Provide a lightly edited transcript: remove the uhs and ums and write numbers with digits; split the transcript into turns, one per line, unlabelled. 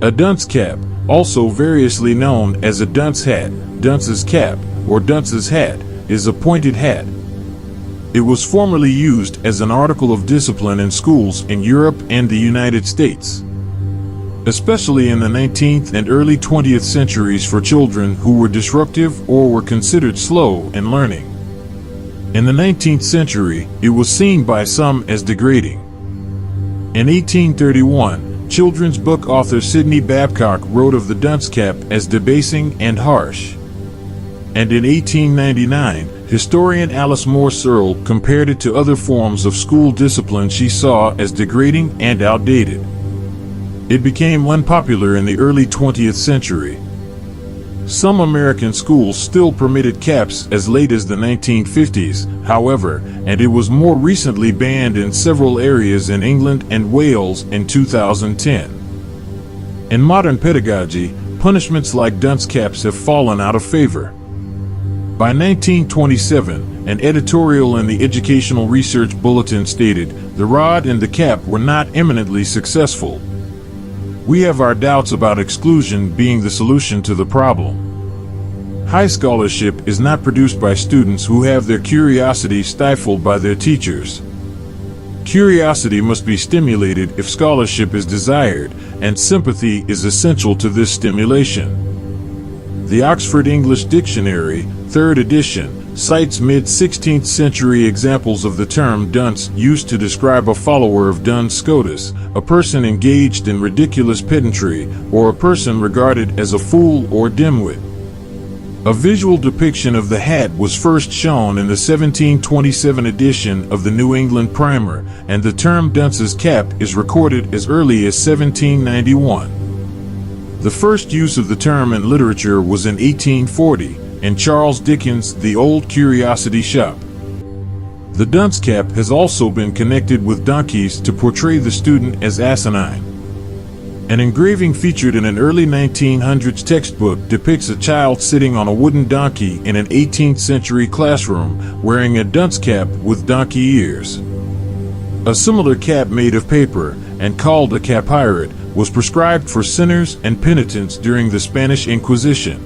A dunce cap, also variously known as a dunce hat, dunce's cap, or dunce's hat, is a pointed hat. It was formerly used as an article of discipline in schools in Europe and the United States, especially in the 19th and early 20th centuries for children who were disruptive or were considered slow in learning. In the 19th century, it was seen by some as degrading. In 1831, children's book author Sidney Babcock wrote of the dunce cap as debasing and harsh. And in 1899, historian Alice Moore Searle compared it to other forms of school discipline she saw as degrading and outdated. It became unpopular in the early 20th century. Some American schools still permitted caps as late as the 1950s, however, and it was more recently banned in several areas in England and Wales in 2010. In modern pedagogy, punishments like dunce caps have fallen out of favor. By 1927, an editorial in the Educational Research Bulletin stated, "The rod and the cap were not eminently successful. We have our doubts about exclusion being the solution to the problem." High scholarship is not produced by students who have their curiosity stifled by their teachers. Curiosity must be stimulated if scholarship is desired, and sympathy is essential to this stimulation. The Oxford English Dictionary, 3rd edition, cites mid-16th century examples of the term dunce used to describe a follower of Duns Scotus, a person engaged in ridiculous pedantry, or a person regarded as a fool or dimwit. A visual depiction of the hat was first shown in the 1727 edition of the New England Primer, and the term dunce's cap is recorded as early as 1791. The first use of the term in literature was in 1840, in Charles Dickens' The Old Curiosity Shop. The dunce cap has also been connected with donkeys to portray the student as asinine. An engraving featured in an early 1900s textbook depicts a child sitting on a wooden donkey in an 18th century classroom, wearing a dunce cap with donkey ears. A similar cap made of paper, and called a capirate, was prescribed for sinners and penitents during the Spanish Inquisition.